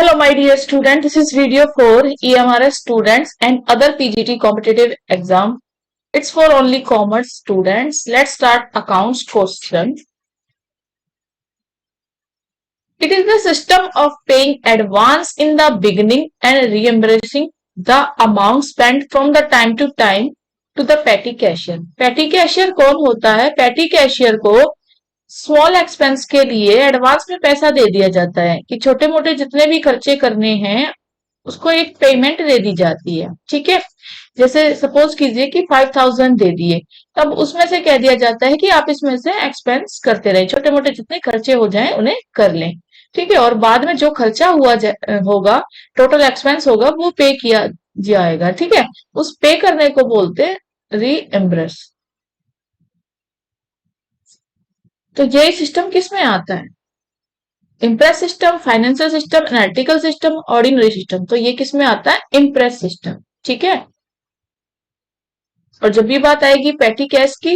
Hello, my dear student. This is video for EMRS students and other PGT competitive exam. It's for only commerce students. Let's start accounts question. It is the system of paying advance in the beginning and reimbursing the amount spent from the time to time to the petty cashier. Petty cashier कौन होता है? petty cashier को small expense के लिए advance में पैसा दे दिया जाता है कि छोटे मोटे जितने भी खर्चे करने हैं उसको एक पेमेंट दे दी जाती है। ठीक है, जैसे सपोज कीजिए कि 5000 दे दिए, तब उसमें से कह दिया जाता है कि आप इसमें से एक्सपेंस करते रहे, छोटे मोटे जितने खर्चे हो जाएं उन्हें कर लें। ठीक है, और बाद में जो खर्चा होगा, टोटल एक्सपेंस होगा, वो पे किया जाएगा। ठीक है, उस पे करने को बोलते हैं रीएम्बर्स। तो यही सिस्टम किस में आता है? Impress system, financial system, analytical system, ordinary system. तो ये किस में आता है? Impress system. ठीक है, और जब भी बात आएगी पेटी कैश की,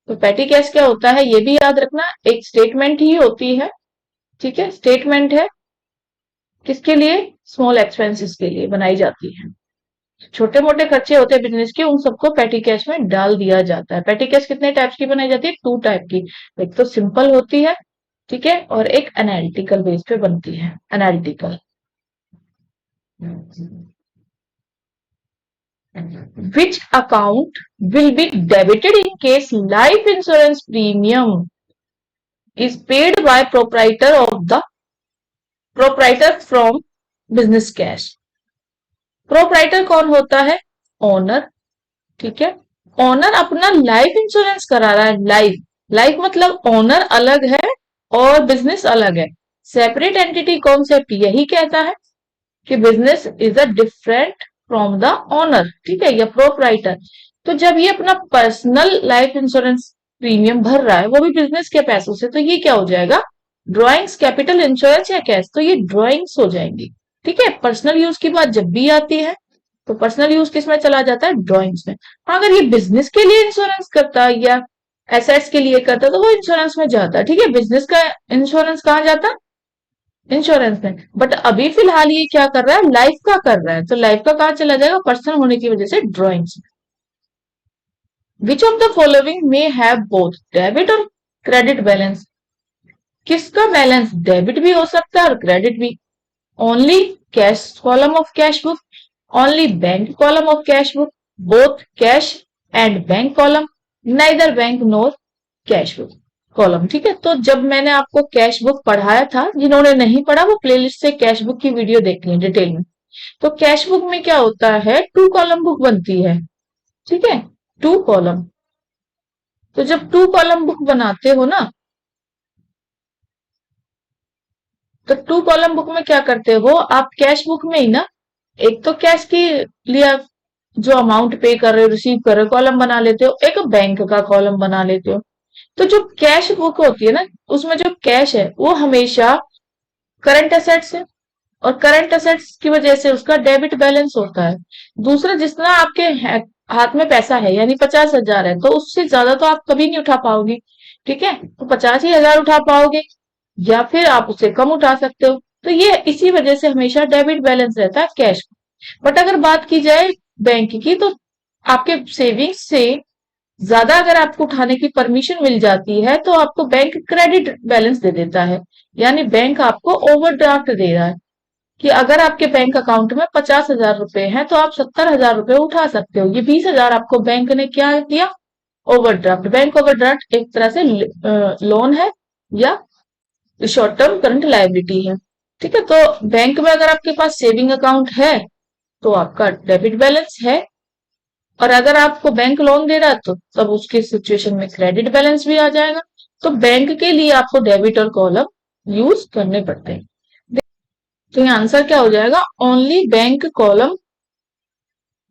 तो पेटी कैश क्या होता है ये भी याद रखना, एक स्टेटमेंट ही होती है। ठीक है, स्टेटमेंट है किसके लिए? स्मॉल एक्सपेंसेस के लिए बनाई जाती है। छोटे मोटे खर्चे होते हैं बिजनेस के, उन सबको पेटी कैश में डाल दिया जाता है। पेटी कैश कितने टाइप्स की बनाई जाती है? 2 टाइप की। एक तो सिंपल होती है, ठीक है, और एक एनालिटिकल बेस पे बनती है। Analytical which account will be debited in case life insurance premium is paid by proprietor from business cash। Proprietor कौन होता है? ओनर। ठीक है, ओनर अपना लाइफ इंश्योरेंस करा रहा है। लाइफ मतलब ओनर अलग है और बिजनेस अलग है, सेपरेट एंटिटी कॉन्सेप्ट यही कहता है कि business is a different from the owner. ठीक है, या प्रोप्राइटर। तो जब ये अपना पर्सनल लाइफ इंश्योरेंस प्रीमियम भर रहा है, वो भी बिजनेस के पैसों से, तो ये क्या हो जाएगा? ड्रॉइंग्स, कैपिटल इंश्योरेंस या कैश, तो ये ड्रॉइंग्स हो जाएंगी। ठीक है, पर्सनल यूज की बात जब भी आती है तो पर्सनल यूज किस में चला जाता है? ड्रॉइंग्स में। अगर ये बिजनेस के लिए इंश्योरेंस करता है या एसेट्स के लिए करता है तो वो इंश्योरेंस में जाता है। ठीक है, बिजनेस का इंश्योरेंस कहाँ जाता है? इंश्योरेंस में। बट अभी फिलहाल ये क्या कर रहा है? लाइफ का कर रहा है, तो लाइफ का कहाँ चला जाएगा? पर्सनल होने की वजह से ड्रॉइंग्स में। विच ऑफ द फॉलोइंग में हैव बोथ डेबिट और क्रेडिट बैलेंस? किसका बैलेंस डेबिट भी हो सकता है और क्रेडिट भी? Only cash column of cash book, only bank column of cash book, both cash and bank column, neither bank NOR cash book column. ठीक है, तो जब मैंने आपको कैश बुक पढ़ाया था, जिन्होंने नहीं पढ़ा वो प्लेलिस्ट से कैश बुक की वीडियो देख लें डिटेल में। तो कैश बुक में क्या होता है? 2 कॉलम बुक बनती है। ठीक है, 2 कॉलम। तो जब 2 कॉलम बुक बनाते हो ना, तो 2 कॉलम बुक में क्या करते हो आप? कैश बुक में ही ना, एक तो कैश की लिए जो अमाउंट पे कर रहे हो, रिसीव कर रहे हो, कॉलम बना लेते हो, एक बैंक का कॉलम बना लेते हो। तो जो कैश बुक होती है ना, उसमें जो कैश है वो हमेशा करंट एसेट्स है, और करंट एसेट्स की वजह से उसका डेबिट बैलेंस होता है। दूसरा, जितना आपके हाथ में पैसा है, यानी 50,000 है, तो उससे ज्यादा तो आप कभी नहीं उठा पाओगे। ठीक है, तो 85,000 उठा पाओगे या फिर आप उससे कम उठा सकते हो। तो ये इसी वजह से हमेशा डेबिट बैलेंस रहता है कैश। बट अगर बात की जाए बैंक की, तो आपके सेविंग्स से ज्यादा अगर आपको उठाने की परमिशन मिल जाती है तो आपको बैंक क्रेडिट बैलेंस दे देता है, यानी बैंक आपको ओवरड्राफ्ट दे रहा है कि अगर आपके बैंक अकाउंट में 50,000 रुपए हैं तो आप 70,000 रुपए उठा सकते हो। ये 20,000 आपको बैंक ने क्या किया? ओवरड्राफ्ट। बैंक ओवरड्राफ्ट एक तरह से लोन है या शॉर्ट टर्म करंट लायबिलिटी है। ठीक है, तो बैंक में अगर आपके पास सेविंग अकाउंट है तो आपका डेबिट बैलेंस है, और अगर आपको बैंक लोन दे रहा है तो तब उसके सिचुएशन में क्रेडिट बैलेंस भी आ जाएगा। तो बैंक के लिए आपको डेबिट और कॉलम यूज करने पड़ते हैं। तो ये आंसर क्या हो जाएगा? Only bank column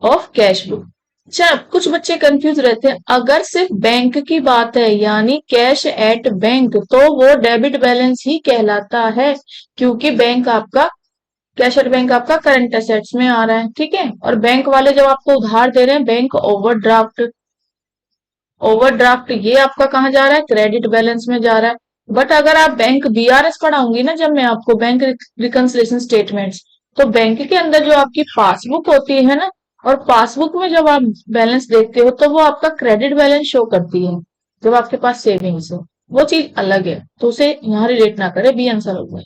of cash book. अच्छा, कुछ बच्चे कंफ्यूज रहते हैं, अगर सिर्फ बैंक की बात है यानी कैश एट बैंक, तो वो डेबिट बैलेंस ही कहलाता है, क्योंकि बैंक आपका, कैश एट बैंक आपका करंट एसेट्स में आ रहा है। ठीक है, और बैंक वाले जब आपको उधार दे रहे हैं, बैंक ओवरड्राफ्ट, ओवरड्राफ्ट ये आपका कहाँ जा रहा है? क्रेडिट बैलेंस में जा रहा है। बट अगर आप बैंक बीआरएस पढ़ाऊंगी ना, जब मैं आपको बैंक रिकंसिलिएशन स्टेटमेंट्स, तो बैंक के अंदर जो आपकी पासबुक होती है ना, और पासबुक में जब आप बैलेंस देखते हो तो वो आपका क्रेडिट बैलेंस शो करती है, जब आपके पास सेविंग्स हो, वो चीज अलग है, तो उसे यहाँ रिलेट ना करे, बी आंसर होगा।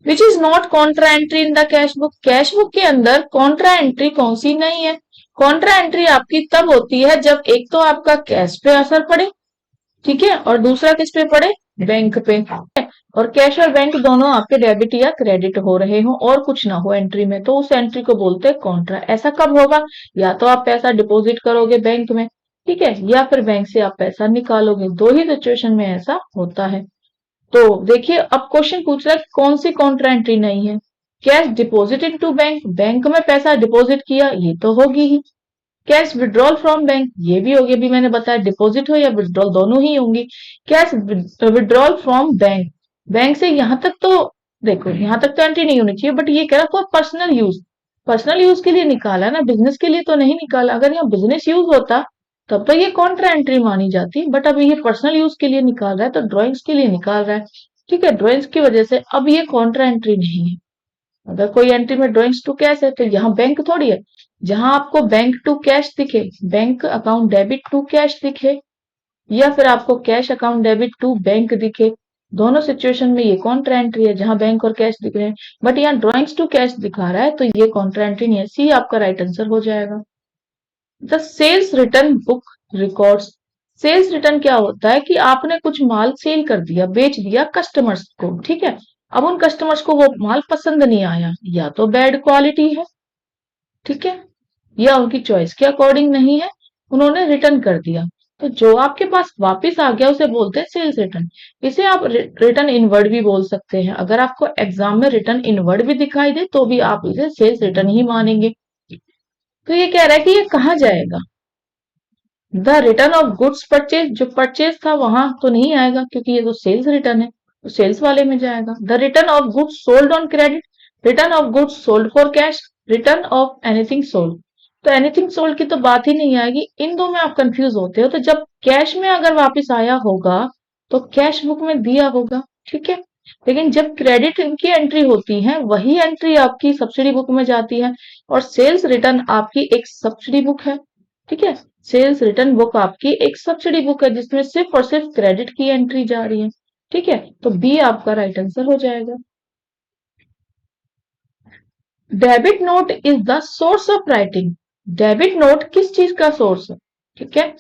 Which is not Contra entry in the cash book, cash book के अंदर कॉन्ट्रा एंट्री कौन सी नहीं है? कॉन्ट्रा एंट्री आपकी तब होती है जब एक तो आपका कैश पे असर पड़े, ठीक है, और दूसरा किस पे पड़े? बैंक पे। और कैश और बैंक दोनों आपके डेबिट या क्रेडिट हो रहे हो और कुछ ना हो एंट्री में, तो उस एंट्री को बोलते हैं कॉन्ट्रा। ऐसा कब होगा? या तो आप पैसा डिपॉजिट करोगे बैंक में, ठीक है, या फिर बैंक से आप पैसा निकालोगे, दो ही सिचुएशन में ऐसा होता है। तो देखिए, अब क्वेश्चन पूछ रहा है कौन सी कॉन्ट्रा एंट्री नहीं है? Cash deposit into bank, bank में पैसा डिपॉजिट किया, ये तो होगी ही। कैश विड्रॉल फ्रॉम बैंक, ये भी होगी, अभी मैंने बताया डिपॉजिट हो या विड्रॉल दोनों ही होंगी। Cash withdrawal from bank, bank से यहां तक तो देखो, यहां तक तो एंट्री नहीं होनी चाहिए, बट ये कह रहा कोई पर्सनल यूज, पर्सनल यूज के लिए निकाला ना, बिजनेस के लिए तो नहीं निकाला। अगर यहाँ बिजनेस यूज होता तब तो ये कॉन्ट्रा एंट्री मानी जाती, बट अब ये पर्सनल यूज के लिए निकाल रहा है, तो ड्रॉइंग्स के लिए निकाल रहा है, ठीक है, ड्रॉइंग्स की वजह से अब ये कॉन्ट्रा एंट्री नहीं है। अगर कोई एंट्री में ड्रॉइंग्स टू कैश है तो यहाँ बैंक थोड़ी है। जहां आपको बैंक टू कैश दिखे, bank account debit to cash दिखे, या फिर आपको cash account debit to bank दिखे, दोनों सिचुएशन में ये कॉन्ट्रा एंट्री है जहां बैंक और कैश दिख रहे हैं। बट यहाँ ड्रॉइंग्स टू कैश दिखा रहा है तो ये कॉन्ट्रा एंट्री नहीं है, सी आपका राइट आंसर हो जाएगा। The sales return book records, sales return क्या होता है कि आपने कुछ माल सेल कर दिया, बेच दिया कस्टमर्स को, ठीक है, अब उन कस्टमर्स को वो माल पसंद नहीं आया, या तो बैड क्वालिटी है, ठीक है, या उनकी चॉइस के अकॉर्डिंग नहीं है, उन्होंने रिटर्न कर दिया, तो जो आपके पास वापस आ गया उसे बोलते हैं सेल्स रिटर्न। इसे आप रिटर्न इनवर्ड भी बोल सकते हैं, अगर आपको एग्जाम में रिटर्न इनवर्ड भी दिखाई दे तो भी आप इसे सेल्स रिटर्न ही मानेंगे। तो ये कह रहा है कि ये कहाँ जाएगा? The return of goods purchase, जो परचेज था वहां तो नहीं आएगा क्योंकि ये तो सेल्स रिटर्न है, तो सेल्स वाले में जाएगा। The return of goods sold on credit, return of goods sold for cash, return of anything sold, तो एनीथिंग सोल्ड की तो बात ही नहीं आएगी। इन दो में आप कंफ्यूज होते हो, तो जब कैश में अगर वापस आया होगा तो कैश बुक में दिया होगा, ठीक है, लेकिन जब क्रेडिट की एंट्री होती है वही एंट्री आपकी सब्सिडी बुक में जाती है, और सेल्स रिटर्न आपकी एक सब्सिडी बुक है, ठीक है, सेल्स रिटर्न बुक आपकी एक सब्सिडी बुक है जिसमें सिर्फ और सिर्फ क्रेडिट की एंट्री जा रही है, ठीक है, तो बी आपका राइट आंसर हो जाएगा। Debit note is the source of writing, debit note किस चीज का सोर्स है? ठीक है,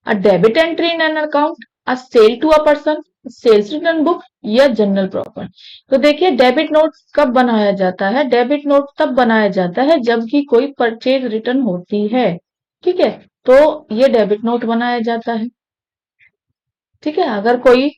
a debit entry in an account, a sale to a person, sales return book, या जनरल प्रॉपर्टी। तो देखिए, डेबिट नोट कब बनाया जाता है? डेबिट नोट तब बनाया जाता है जबकि कोई परचेज रिटर्न होती है, ठीक है, तो ये डेबिट नोट बनाया जाता है, ठीक है, अगर कोई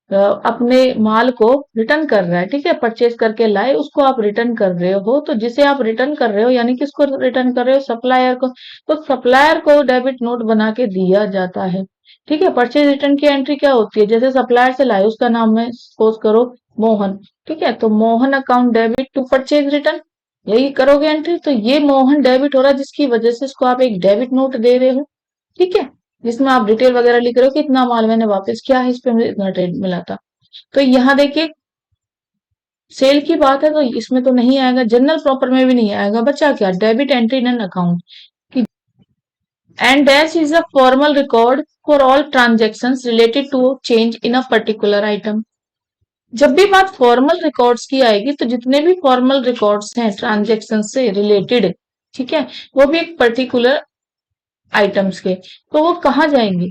अपने माल को रिटर्न कर रहा है, ठीक है, परचेज करके लाए, उसको आप रिटर्न कर रहे हो, तो जिसे आप रिटर्न कर रहे हो यानी किसको रिटर्न कर रहे हो? सप्लायर को, तो सप्लायर को डेबिट नोट बना के दिया जाता है, ठीक है। परचेज रिटर्न की एंट्री क्या होती है? जैसे सप्लायर से लाए, उसका नाम है सपोज करो मोहन, ठीक है, तो Mohan account debit to purchase return, यही करोगे एंट्री, तो ये मोहन डेबिट हो रहा है जिसकी वजह से इसको आप एक डेबिट नोट दे रहे हो, ठीक है, जिसमें आप डिटेल वगैरह लिख रहे हो कि इतना माल मैंने वापस किया है, इस पे मुझे इतना ट्रेड मिला था। तो यहाँ देखिए, सेल की बात है तो इसमें तो नहीं आएगा, जनरल प्रॉपर में भी नहीं आएगा, बचा क्या? Debit entry in an account, and dash is a formal record for all transaction related to change in a particular item. जब भी बात फॉर्मल रिकॉर्ड्स की आएगी तो जितने भी फॉर्मल रिकॉर्ड्स हैं ट्रांजेक्शन से रिलेटेड, ठीक है, वो भी एक पर्टिकुलर आइटम्स के, तो वो कहाँ जाएंगे?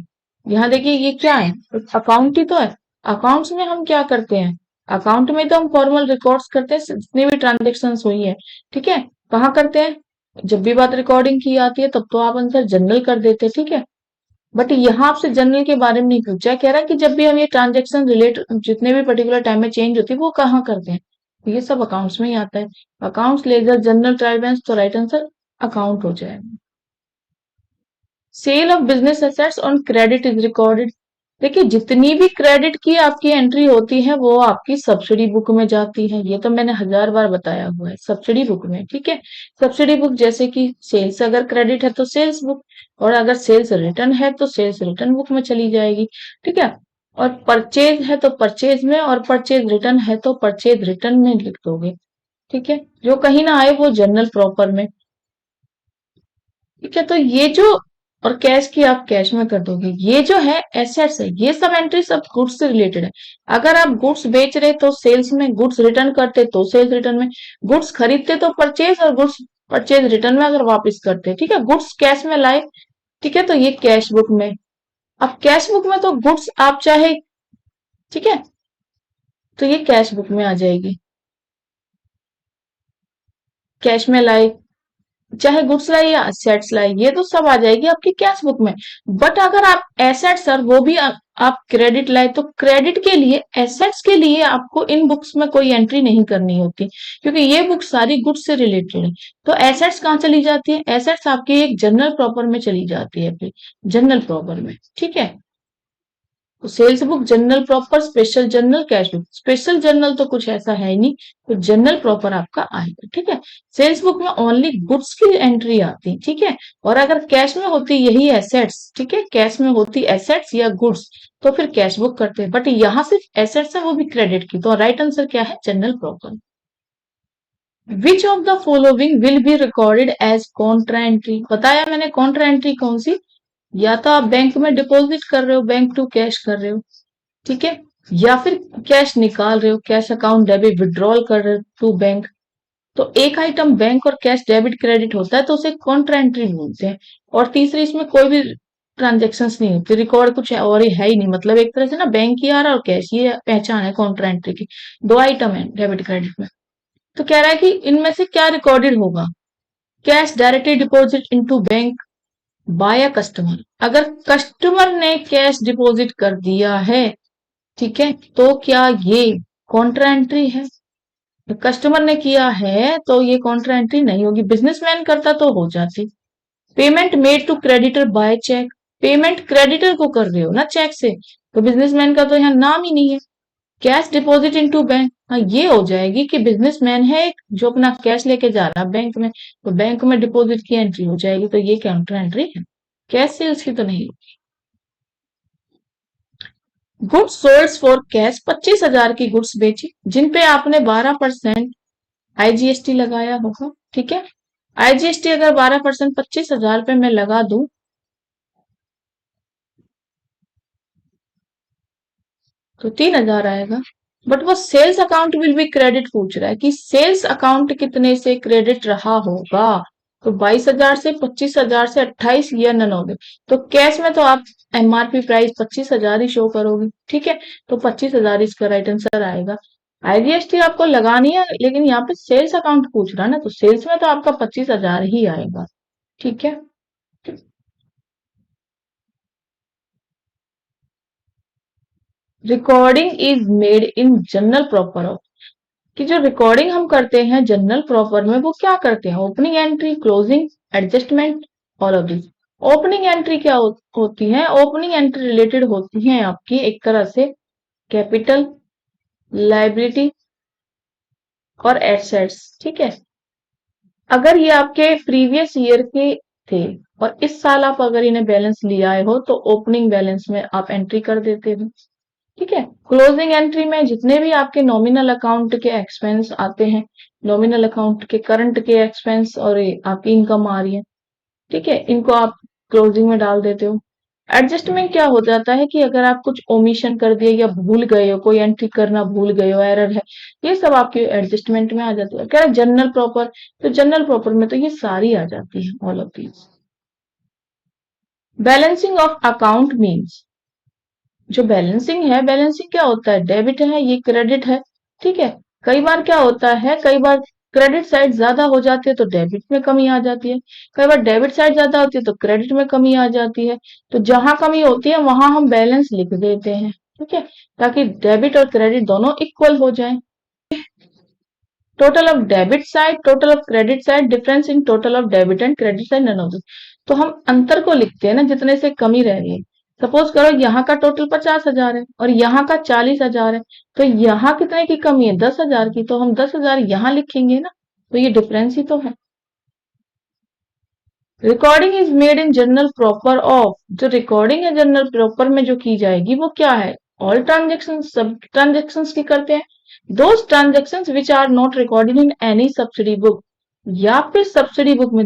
यहाँ देखिए, ये क्या है? अकाउंट ही तो है। अकाउंट्स में हम क्या करते हैं? अकाउंट में तो हम फॉर्मल रिकॉर्ड्स करते हैं जितनी भी ट्रांजेक्शन हुई है, ठीक है, कहाँ करते हैं? जब भी बात रिकॉर्डिंग की आती है तब तो आप आंसर जनरल कर देते हैं, ठीक है, बट यहाँ आपसे जनरल के बारे में नहीं पूछा, कह रहा है कि जब भी हम ये ट्रांजेक्शन रिलेट जितने भी पर्टिकुलर टाइम में चेंज होती है वो कहाँ करते हैं, तो ये सब अकाउंट्स में ही आता है। Accounts ledger journal trial balance, तो राइट आंसर अकाउंट हो जाएगा। Sale of business assets on credit is recorded, देखिए जितनी भी क्रेडिट की आपकी एंट्री होती है वो आपकी सब्सिडी बुक में जाती है, ये तो मैंने 1000 बार बताया हुआ है, सब्सिडी बुक में, ठीक है, सब्सिडी बुक जैसे कि सेल्स अगर क्रेडिट है तो सेल्स बुक, और अगर सेल्स रिटर्न है तो सेल्स रिटर्न बुक में चली जाएगी। ठीक है, और परचेज है तो परचेज में, और परचेज रिटर्न है तो परचेज रिटर्न में लिख दोगे। ठीक है, जो कहीं ना आए वो जनरल प्रॉपर में। ठीक है, तो ये जो, और कैश की आप कैश में कर दोगे। ये जो है एसेट्स है, ये सब एंट्री सब गुड्स से रिलेटेड है। अगर आप गुड्स बेच रहे तो सेल्स में, गुड्स रिटर्न करते तो सेल्स रिटर्न में, गुड्स खरीदते तो परचेज, और गुड्स परचेज रिटर्न में अगर वापस करते। ठीक है, गुड्स कैश में लाए, ठीक है, तो ये कैश बुक में। अब कैश बुक में तो गुड्स आप चाहे, ठीक है, तो ये कैश बुक में आ जाएगी। कैश में लाए, चाहे गुड्स लाए या एसेट्स लाए, ये तो सब आ जाएगी आपकी कैश बुक में। बट अगर आप एसेट्स, सर वो भी आप क्रेडिट लाए, तो क्रेडिट के लिए, एसेट्स के लिए आपको इन बुक्स में कोई एंट्री नहीं करनी होती, क्योंकि ये बुक सारी गुड्स से रिलेटेड है। तो एसेट्स कहाँ चली जाती है? एसेट्स आपकी एक जनरल प्रॉपर में चली जाती है, फिर जनरल प्रॉपर में। ठीक है, तो sales book, journal proper, special journal, cash book. Special journal तो कुछ ऐसा है ही नहीं, तो जनरल प्रॉपर आपका आएगा। ठीक है, सेल्स बुक में ओनली गुड्स की एंट्री आती। ठीक है, और अगर कैश में होती यही एसेट्स, ठीक है, कैश में होती एसेट्स या गुड्स, तो फिर कैश बुक करते। बट यहाँ सिर्फ एसेट्स है, वो भी क्रेडिट की, तो राइट आंसर क्या है? Journal proper. Which of the following will be recorded as contra entry? बताया मैंने कॉन्ट्रा एंट्री कौन सी, या तो आप बैंक में डिपॉजिट कर रहे हो, बैंक टू कैश कर रहे हो, ठीक है, या फिर कैश निकाल रहे हो, कैश अकाउंट डेबिट विड्रॉल कर रहे हो टू बैंक। तो एक आइटम बैंक और कैश डेबिट क्रेडिट होता है तो उसे कॉन्ट्रा एंट्री बोलते हैं। और तीसरी, इसमें कोई भी ट्रांजेक्शन नहीं होती, रिकॉर्ड कुछ है और ये है ही नहीं, मतलब एक तरह से ना बैंक ही आ रहा है और कैश, ये पहचान है कॉन्ट्रा एंट्री की। दो आइटम है डेबिट क्रेडिट में। तो कह रहा है कि इनमें से क्या रिकॉर्डेड होगा? Cash directly deposit into bank by a customer. अगर कस्टमर ने कैश डिपॉजिट कर दिया है, ठीक है, तो क्या ये कॉन्ट्रा एंट्री है? कस्टमर ने किया है तो ये कॉन्ट्रा एंट्री नहीं होगी, बिजनेसमैन करता तो हो जाती। Payment made to creditor by cheque, payment creditor को कर रहे हो ना चेक से, तो बिजनेसमैन का तो यहाँ नाम ही नहीं है। कैश डिपॉजिट इनटू बैंक, हाँ ये हो जाएगी कि बिजनेसमैन है एक जो अपना कैश लेके जा रहा है बैंक में, तो बैंक में डिपॉजिट की एंट्री हो जाएगी, तो ये कॉन्ट्रा एंट्री है, कैश सेल्स की तो नहीं। गुड्स सोल्ड फॉर कैश, 25,000 की गुड्स बेची जिन पे आपने 12% आईजीएसटी लगाया होगा। ठीक है, आईजीएसटी अगर 12% 25,000 पे मैं लगा दूं, तो 3,000 आएगा। बट वो sales account will be credit पूछ रहा है कि सेल्स अकाउंट कितने से क्रेडिट रहा होगा, तो 22,000 से, 25,000 से, 28 या नन हो गए। तो कैश में तो आप एमआरपी प्राइस 25,000 ही शो करोगे। ठीक है, तो 25,000 इसका राइट आंसर आएगा। आईजीएसटी आपको लगानी है, लेकिन यहाँ पे सेल्स अकाउंट पूछ रहा है ना, तो सेल्स में तो आपका 25,000 ही आएगा। ठीक है, recording is made in general proper off, कि जो रिकॉर्डिंग हम करते हैं जनरल प्रॉपर में, वो क्या करते हैं? Opening entry, closing, adjustment, all of this. Opening entry क्या होती है? ओपनिंग एंट्री रिलेटेड होती है आपकी एक तरह से कैपिटल, लाइबिलिटी और एसेट्स। ठीक है, अगर ये आपके प्रीवियस ईयर के थे और इस साल आप अगर इन्हें बैलेंस ले आए हो, तो ओपनिंग बैलेंस में आप एंट्री कर देते हो। ठीक है, क्लोजिंग एंट्री में जितने भी आपके नॉमिनल अकाउंट के एक्सपेंस आते हैं, नॉमिनल अकाउंट के करंट के एक्सपेंस और ये आपकी इनकम आ रही है, ठीक है, इनको आप क्लोजिंग में डाल देते हो। एडजस्टमेंट क्या हो जाता है कि अगर आप कुछ ओमिशन कर दिए या भूल गए हो, कोई एंट्री करना भूल गए हो, एरर है, ये सब आपके एडजस्टमेंट में आ जाती है। कह रहा है जनरल प्रॉपर, तो जनरल प्रॉपर में तो ये सारी आ जाती है, all of these. Balancing of account means, जो बैलेंसिंग है, बैलेंसिंग क्या होता है? डेबिट है, ये क्रेडिट है। ठीक है, कई बार क्या होता है, कई बार क्रेडिट साइड ज्यादा हो जाती है तो डेबिट में कमी आ जाती है, कई बार डेबिट साइड ज्यादा होती है तो क्रेडिट में कमी आ जाती है। तो जहां कमी होती है वहां हम बैलेंस लिख देते हैं। ठीक है, ताकि डेबिट और क्रेडिट दोनों इक्वल हो जाए। Total of debit side, total of credit side, difference in total of debit and credit side, none of this. तो हम अंतर को लिखते हैं ना, जितने से कमी रह रही है। सपोज करो यहाँ का टोटल 50,000 है और यहाँ का 40,000 है, तो यहाँ कितने की कमी है? 10,000 की, तो हम 10,000 यहाँ लिखेंगे ना, तो ये डिफरेंस ही तो है। Recording is made in journal proper off, जो रिकॉर्डिंग है जर्नल प्रॉपर में जो की जाएगी वो क्या है, ऑल ट्रांजेक्शन, सब ट्रांजेक्शन की करते हैं। Those transaction which are not recorded in any subsidy book, या फिर सब्सिडी बुक में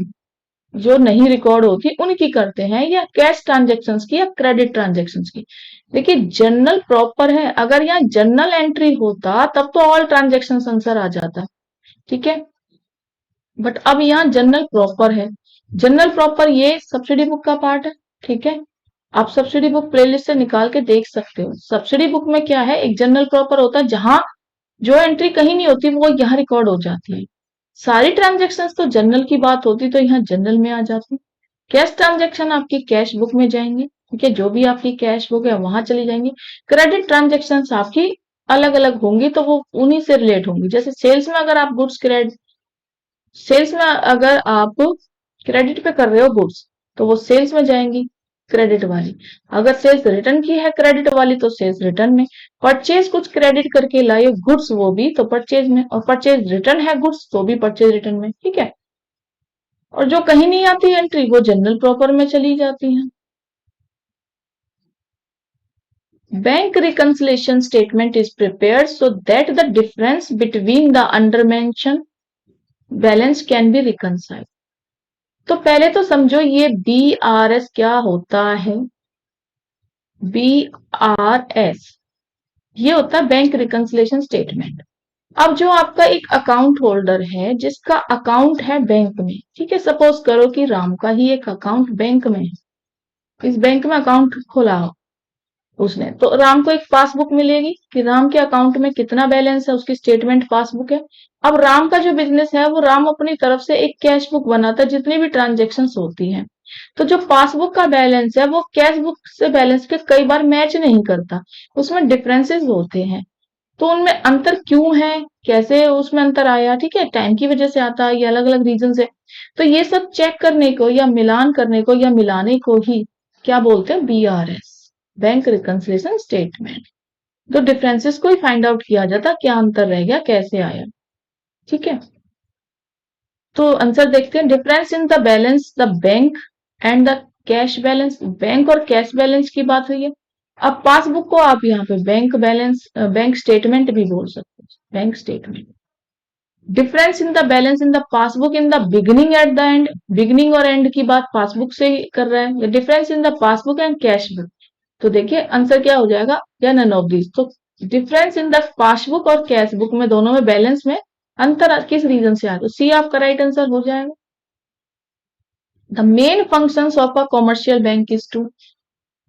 जो नहीं रिकॉर्ड होती उनकी करते हैं, या कैश ट्रांजेक्शन्स की या क्रेडिट ट्रांजेक्शन्स की। देखिए जर्नल प्रॉपर है, अगर यहाँ जर्नल एंट्री होता तब तो ऑल ट्रांजेक्शन आंसर आ जाता, ठीक है, बट अब यहाँ जनरल प्रॉपर है। जनरल प्रॉपर ये सब्सिडी बुक का पार्ट है, ठीक है। आप सब्सिडी बुक प्लेलिस्ट से निकाल के देख सकते हो। सब्सिडी बुक में क्या है, एक जनरल प्रॉपर होता है जहां जो एंट्री कहीं नहीं होती वो यहाँ रिकॉर्ड हो जाती है। सारी ट्रांजेक्शन्स तो जनरल की बात होती तो यहाँ जनरल में आ जाती। कैश ट्रांजेक्शन आपकी कैश बुक में जाएंगे, ठीक है, जो भी आपकी कैश बुक है वहां चली जाएंगी। क्रेडिट ट्रांजेक्शन आपकी अलग अलग होंगी तो वो उन्हीं से रिलेट होंगी। जैसे सेल्स में अगर आप गुड्स क्रेडिट, सेल्स में अगर आप क्रेडिट पे कर रहे हो गुड्स तो वो सेल्स में जाएंगी क्रेडिट वाली। अगर सेल्स रिटर्न की है क्रेडिट वाली तो सेल्स रिटर्न में। परचेज कुछ क्रेडिट करके लाए गुड्स वो भी तो परचेज में, और परचेज रिटर्न है गुड्स तो भी परचेज रिटर्न में, ठीक है। और जो कहीं नहीं आती एंट्री वो जनरल प्रॉपर में चली जाती है। Bank reconciliation statement is prepared so that the difference between the undermentioned balance can be reconciled। तो पहले तो समझो ये BRS क्या होता है। BRS ये होता है बैंक रिकंसिलेशन स्टेटमेंट। अब जो आपका एक अकाउंट होल्डर है जिसका अकाउंट है बैंक में, ठीक है, सपोज करो कि राम का ही एक अकाउंट बैंक में है, इस बैंक में अकाउंट खोला हो उसने, तो राम को एक पासबुक मिलेगी कि राम के अकाउंट में कितना बैलेंस है, उसकी स्टेटमेंट पासबुक है। अब राम का जो बिजनेस है वो राम अपनी तरफ से एक कैश बुक बनाता है जितनी भी ट्रांजेक्शन होती हैं। तो जो पासबुक का बैलेंस है वो कैश बुक से बैलेंस के कई बार मैच नहीं करता, उसमें डिफरेंसेस होते हैं। तो उनमें अंतर क्यों है, कैसे उसमें अंतर आया, ठीक है, टाइम की वजह से आता है या अलग अलग रीजन से। तो ये सब चेक करने को या मिलान करने को या मिलाने को ही क्या बोलते हैं, BRS, बैंक रिकंसिलिएशन स्टेटमेंट। तो डिफरेंसेस को ही फाइंड आउट किया जाता क्या अंतर रह गया, कैसे आया, ठीक है। तो आंसर देखते हैं। Difference in the balance the bank and the cash balance, bank और कैश बैलेंस की बात हुई है। अब पासबुक को आप यहाँ पे बैंक बैलेंस, बैंक स्टेटमेंट भी बोल सकते हो, bank statement. Difference in the balance in the passbook in the beginning at the end, beginning और एंड की बात पासबुक से ही कर रहा है। Difference in the passbook and cash book, तो देखिए आंसर क्या हो जाएगा, या नन ऑफ दिस। तो डिफरेंस इन द पासबुक और कैश बुक में दोनों में बैलेंस में अंतर किस रीजन से आया, तो सी आपका राइट आंसर हो जाएगा। The main functions of a commercial bank is to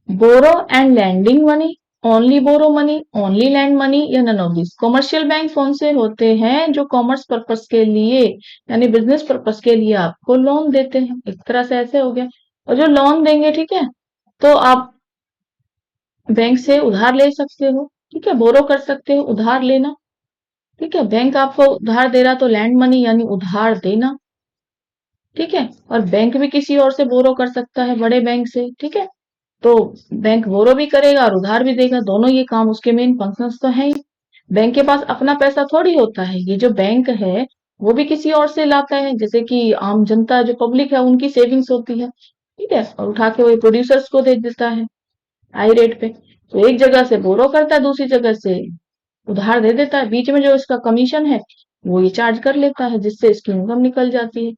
borrow and lending money, only borrow money, only lend money, या none of this. Commercial bank कौन से होते हैं, जो कॉमर्स पर्पस के लिए यानी बिजनेस पर्पस के लिए आपको लोन देते हैं, एक तरह से ऐसे हो गया। और जो लोन देंगे, ठीक है, तो आप बैंक से उधार ले सकते हो, ठीक है, बोरो कर सकते हो, उधार लेना, ठीक है। बैंक आपको उधार दे रहा तो लैंड मनी यानी उधार देना, ठीक है। और बैंक भी किसी और से बोरो कर सकता है, बड़े बैंक से, ठीक है। तो बैंक बोरो भी करेगा और उधार भी देगा, दोनों ये काम उसके मेन फंक्शंस तो है ही। बैंक के पास अपना पैसा थोड़ी होता है, ये जो बैंक है वो भी किसी और से लाता है, जैसे कि आम जनता जो पब्लिक है उनकी सेविंग्स होती है, ठीक है, और उठा के वही प्रोड्यूसर्स को दे देता है हाई रेट पे। तो एक जगह से बोरो करता है, दूसरी जगह से उधार दे देता है, बीच में जो इसका कमीशन है वो ये चार्ज कर लेता है, जिससे इसकी इनकम निकल जाती है।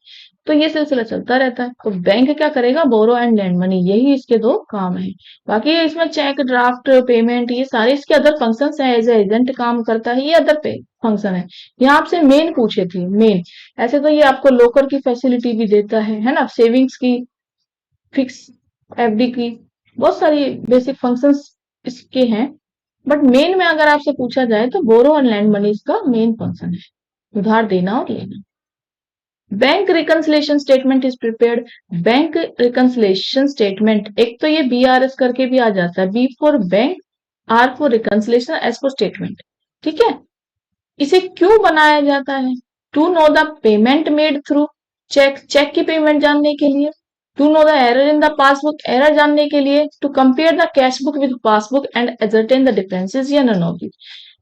तो ये सिलसिला चलता रहता है। तो बैंक क्या करेगा, बोरो एंड लैंड मनी, यही इसके दो काम है। बाकी इसमें चेक ड्राफ्ट पेमेंट ये सारे इसके अदर फंक्शंस हैं, एज एजेंट काम करता है, ये अदर पे फंक्शन है। यहाँ आपसे मेन पूछे थे, मेन ऐसे तो ये आपको लोकर की फैसिलिटी भी देता है ना, सेविंग्स की, फिक्स FD की, बहुत सारी बेसिक फंक्शंस इसके हैं। बट मेन में अगर आपसे पूछा जाए तो बोरो एंड लैंड मनी इसका मेन फंक्शन है, उधार देना और लेना। Bank reconciliation statement is prepared, bank reconciliation statement, एक तो ये BRS करके भी आ जाता है, B for bank, R for reconciliation, S for statement, ठीक है। इसे क्यों बनाया जाता है, to know the payment made through cheque, cheque की पेमेंट जानने के लिए, to know the error in the passbook, error जानने के लिए, to compare the cash book with passbook and ascertain the differences, या नन ऑफ दिस।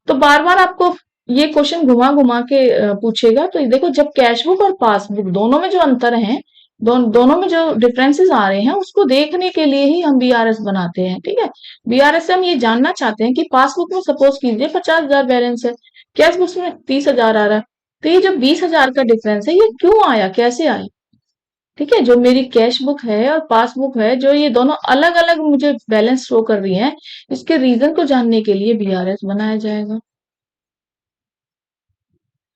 तो बार बार आपको ये क्वेश्चन घुमा घुमा के पूछेगा। तो देखो जब कैश बुक और पासबुक दोनों में जो अंतर है दोनों में जो डिफरेंसेस आ रहे हैं उसको देखने के लिए ही हम बीआरएस बनाते हैं, ठीक है। बीआरएस से हम ये जानना चाहते हैं कि पासबुक में सपोज कीजिए 50,000 बैलेंस है, कैश बुक में 30,000 आ रहा है, तो ये जो 20,000 का डिफरेंस है ये क्यों आया, कैसे आया, ठीक है। जो मेरी कैश बुक है और पासबुक है, जो ये दोनों अलग अलग मुझे बैलेंस शो कर रही है, इसके रीजन को जानने के लिए बीआरएस बनाया जाएगा।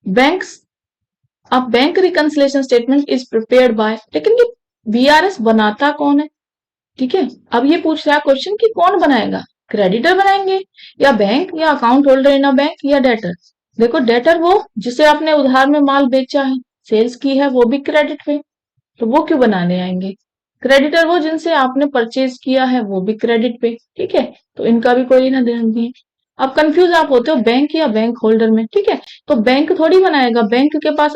बैंक्स अब bank reconciliation statement is prepared by, लेकिन ये बीआरएस बनाता कौन है, ठीक है। अब ये पूछ रहा है क्वेश्चन कि कौन बनाएगा, क्रेडिटर बनाएंगे या बैंक या account holder in a bank या डेटर। देखो डेटर वो जिसे आपने उधार में माल बेचा है, सेल्स की है, वो भी क्रेडिट पे, तो वो क्यों बनाने आएंगे। क्रेडिटर वो जिनसे आपने परचेज किया है, वो भी क्रेडिट पे, ठीक है। तो इनका भी कोई लेना देना नहीं है। अब कंफ्यूज आप होते हो बैंक या बैंक होल्डर में, ठीक है। तो बैंक थोड़ी बनाएगा, बैंक के पास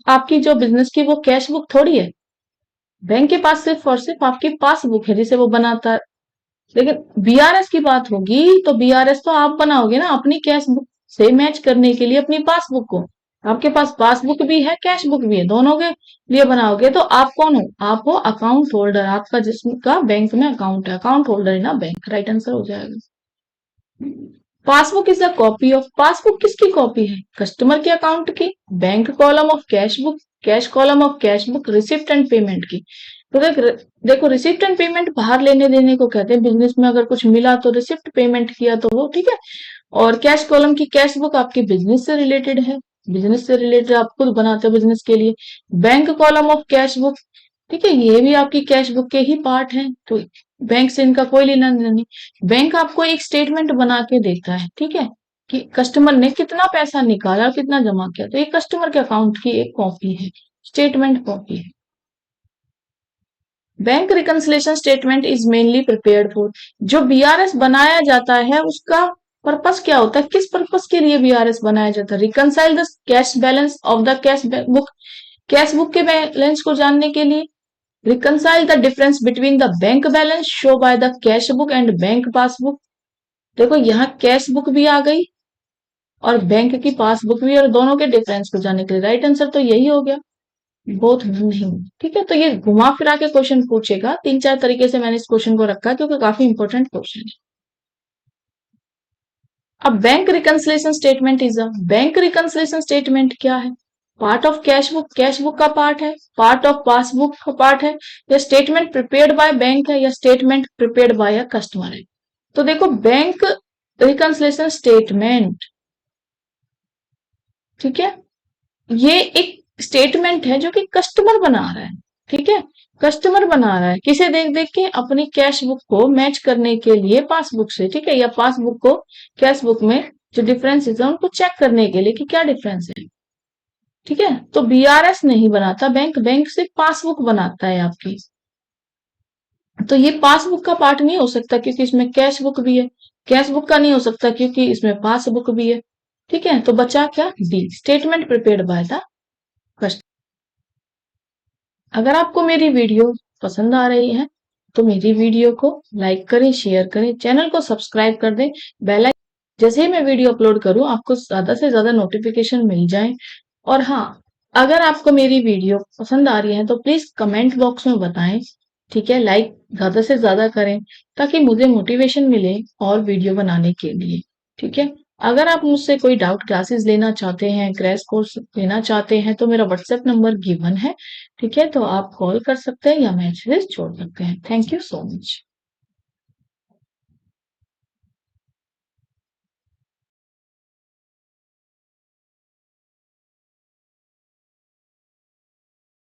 आपकी जो बिजनेस की वो कैश बुक थोड़ी है, बैंक के पास सिर्फ और सिर्फ आपकी पासबुक है जिसे वो बनाता है। लेकिन बीआरएस की बात होगी तो बीआरएस तो आप बनाओगे ना अपनी कैश बुक से मैच करने के लिए अपनी पासबुक को। आपके पास पासबुक भी है, कैश बुक भी है, दोनों के लिए बनाओगे। तो आप कौन हो, आप हो अकाउंट होल्डर, आपका जिसका बैंक में अकाउंट है, account holder in a bank, right answer हो जाएगा। Passbook is a copy of, passbook किसकी कॉपी है, कस्टमर के अकाउंट की, bank column of cash book, cash column of cash book, receipt and payment की। तो देखो रिसिप्ट एंड पेमेंट बाहर लेने देने को कहते हैं, बिजनेस में अगर कुछ मिला तो रिसिप्ट पेमेंट किया तो वो ठीक है। और कैश कॉलम की कैश बुक आपकी बिजनेस से रिलेटेड है, बिजनेस से रिलेटेड आप खुद बनाते हो बिजनेस के लिए। Bank column of cash book, ठीक है, ये भी आपकी कैश बुक के ही पार्ट है, तो बैंक से इनका कोई लेना देना नहीं। बैंक आपको एक स्टेटमेंट बना के देता है, ठीक है, कि कस्टमर ने कितना पैसा निकाला और कितना जमा किया, तो ये कस्टमर के अकाउंट की एक कॉपी है, स्टेटमेंट कॉपी है। Bank reconciliation statement is mainly prepared for, जो बीआरएस बनाया जाता है उसका पर्पस क्या होता है, किस पर्पस के लिए बीआरएस बनाया जाता है, reconcile the cash balance of the cash book, cash book के बैलेंस को जानने के लिए, reconcile the difference between the bank balance show by the cash book and bank passbook। देखो यहाँ कैश बुक भी आ गई और बैंक की पासबुक भी, और दोनों के डिफरेंस को जानने के लिए राइट आंसर तो यही हो गया, बोथ नहीं, ठीक है। तो ये घुमा फिरा के क्वेश्चन पूछेगा, 3-4 तरीके से मैंने इस क्वेश्चन को रखा क्योंकि काफी इंपॉर्टेंट क्वेश्चन है। अब bank reconciliation statement is a, bank reconciliation statement क्या है, part of cash book, cash book का पार्ट है, पार्ट ऑफ पासबुक का पार्ट है, या स्टेटमेंट प्रिपेयर्ड बाय बैंक है, या statement prepared by a customer है। तो देखो बैंक रिकंसिलिएशन स्टेटमेंट, ठीक है, ये एक स्टेटमेंट है जो कि कस्टमर बना रहा है, ठीक है। कस्टमर बना रहा है किसे देख देख के, अपनी कैश बुक को मैच करने के लिए पासबुक से, ठीक है, या पासबुक को कैश बुक में जो डिफरेंसेस है उनको चेक करने के लिए कि क्या डिफरेंस है, ठीक है। तो बीआरएस नहीं बनाता बैंक, बैंक से पासबुक बनाता है आपकी। तो ये पासबुक का पार्ट नहीं हो सकता क्योंकि इसमें कैश बुक भी है, कैश बुक का नहीं हो सकता क्योंकि इसमें पासबुक भी है, ठीक है। तो बचा क्या, D, statement prepared by the customer. अगर आपको मेरी वीडियो पसंद आ रही है तो मेरी वीडियो को लाइक करें, शेयर करें, चैनल को सब्सक्राइब कर दें, बेल आइकन, जैसे ही मैं वीडियो अपलोड करूं आपको ज्यादा से ज्यादा नोटिफिकेशन मिल जाए। और हाँ, अगर आपको मेरी वीडियो पसंद आ रही है तो प्लीज कमेंट बॉक्स में बताएं, ठीक है, लाइक ज्यादा से ज्यादा करें ताकि मुझे मोटिवेशन मिले और वीडियो बनाने के लिए, ठीक है। अगर आप मुझसे कोई डाउट क्लासेस लेना चाहते हैं, क्रैश कोर्स लेना चाहते हैं, तो मेरा व्हाट्सएप नंबर गिवन है, ठीक है, तो आप कॉल कर सकते हैं या मैसेज छोड़ सकते हैं। Thank you so much.